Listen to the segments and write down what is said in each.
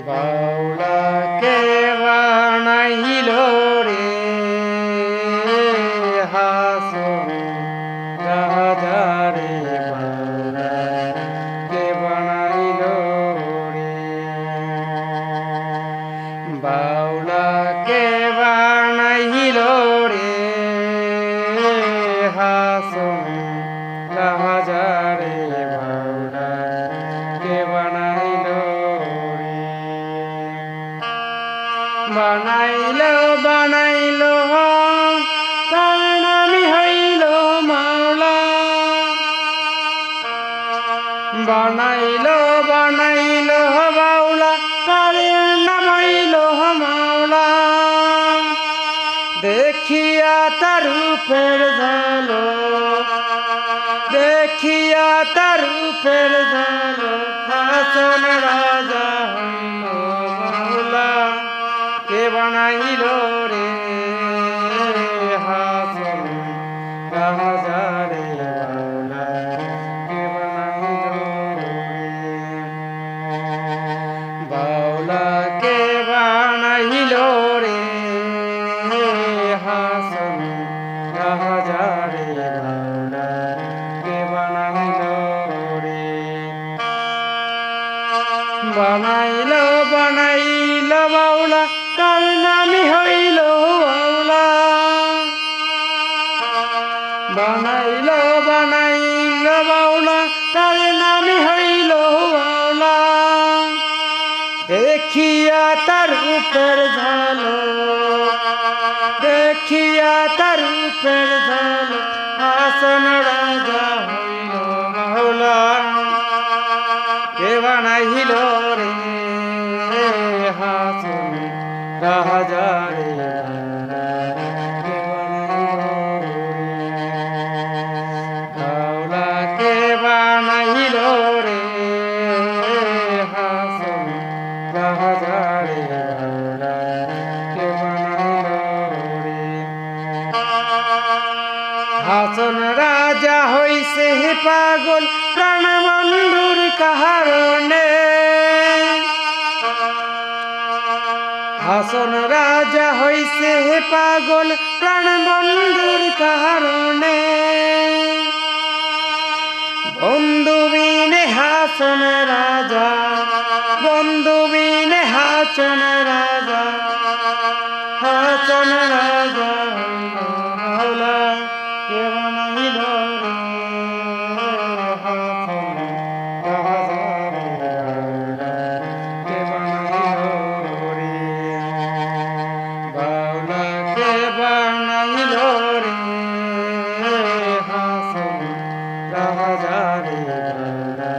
বাউলা কে বানাইল রে হাসন রাজারে বাউলা কে বানাইল রে বাউলা কে বানাইল রে হাসন রাজারে বাউলা কে বানাইল বানাইল তার নামই হইল মাওলা বানাইল বাউলা তার নাম হইল মাওলা দেখিয়া তার রূপের ঝালো দেখিয়া তার রূপের ঝালো হাসন রাজা হইল মাওলা কে বানাইল রে হাসন রাজারে বাউলা কে বানাইল রে বাউলা কে বানাইল রে হাসন রাজারে বাউলা কে বানাইল রে বানাইল বাউলা তার নামই হইল বাউলা বানাইল বাউলা তার নামই হইল বাউলা দেখিয়া তার রূপের ঝালো দেখিয়া তার রূপের ঝালো হাসন রাজা হইল বাউলা কে বানাইল রে হাসন রাজারে বাউলা কে বানাইল রে হাসন রাজারে বাউলা কে বানাইল রে হাসন রাজা হইছে পাগল প্রাণ বন্ধুর কারণে হাসন রাজা হইছে পাগল প্রাণ বন্ধুর কারণে বন্ধু বিনে হাসন রাজা বন্ধু বিনে হাসন রাজা হাসন রাজা হইল মাওলা কে বানাইল রে হাসন রাজারে বাউলা কে বানাইল রে বাউলা কে বানাইল রে হাসন রাজারে বাউলা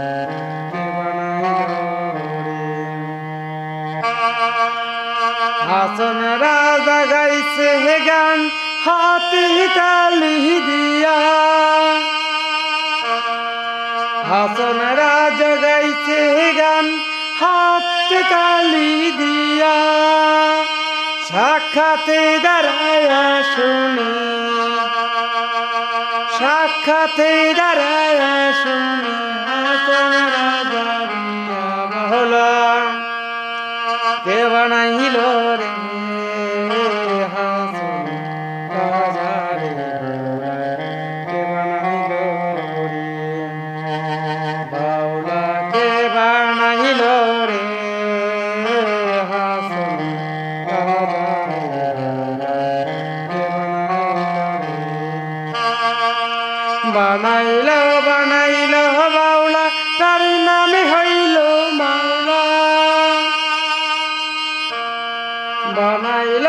কে বানাইল রে হাসন রাজা গাইছে হে গান হাতে তালি দিয়া হাসন রাজা গাইছে হে গান হাতে তালি দিয়া সাক্ষাতে দাঁড়ায়া শুনি সাক্ষাতে দাঁড়ায়া শুনি হাসন রাজা রিয়া বাউলা কে বানাইল রে হাসন রাজারে বাউলা কে বানাইল রে বাউলা কে বানাইল রে হাসন রাজারে বাউলা কে বানাইল রে বানাইল বাউলা তার নামে হইল মাওলা বানাইল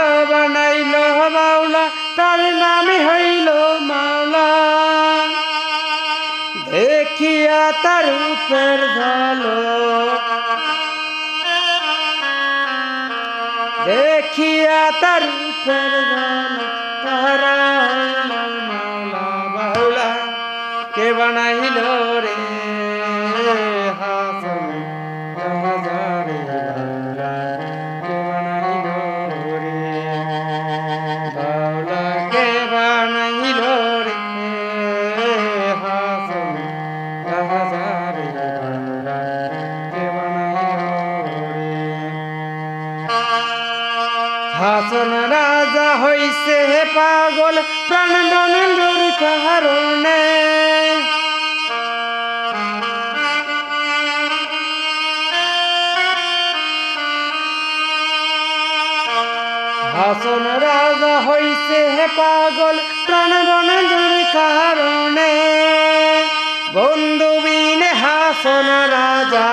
বাউলা তার নামে হইল মাওলা দেখিয়া তার রূপের ঝালো দেখিয়া তার রূপের ঝালো তারা হইল মাওলা বাউলা কে বানাইল রে হাসন রাজারে বাউলা কে বানাইল রে বাউলা কে বানাইল রে হাসন রাজারে বাউলা কে বানাইল রে হাসন রাজা হইছে পাগল প্রাণ বন্ধুর কারণে হাসন রাজা হইছে পাগল প্রাণ বন্ধুর কারণে বন্ধু বিনে হাসন রাজা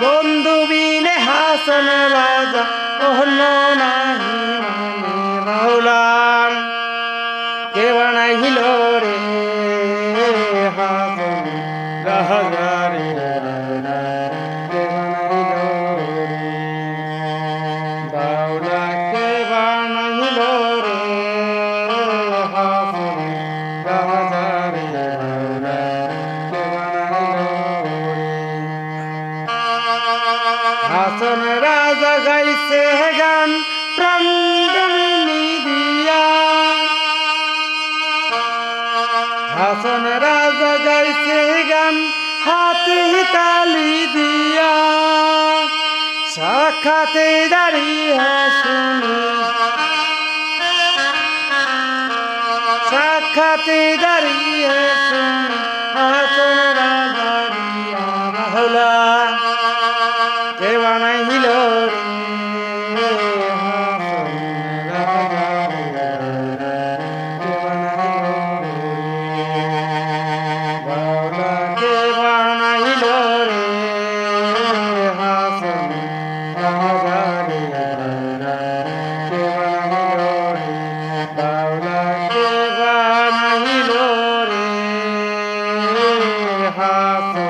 বন্ধু বিনে হাসন রাজা কহল নাহি মানে মাওলাম কে বানাইল রে হাসন রাজা রে কে বানাইল রে বাউলা কে বানাইল রে হাসন রাজা রে বাউলা কে বানাইল রে হাসন রাজা গাইছে গান প্রাণ দিয়া হাসন রাজা গাইছে গান হাতে তালি দিয়া সাক্ষাতে দাঁড়িয়ে শুনি সাক্ষাতে দাঁড়িয়ে শুনি হাসন রাজা দিয়া বাহুলা কে বানাইল রে হাসন রাজা কে বানাইল রে বাউলা কে বানাইল রে হাসন রাজা রে কে বানাইল রে বাউলা কে বানাইল রে হাসন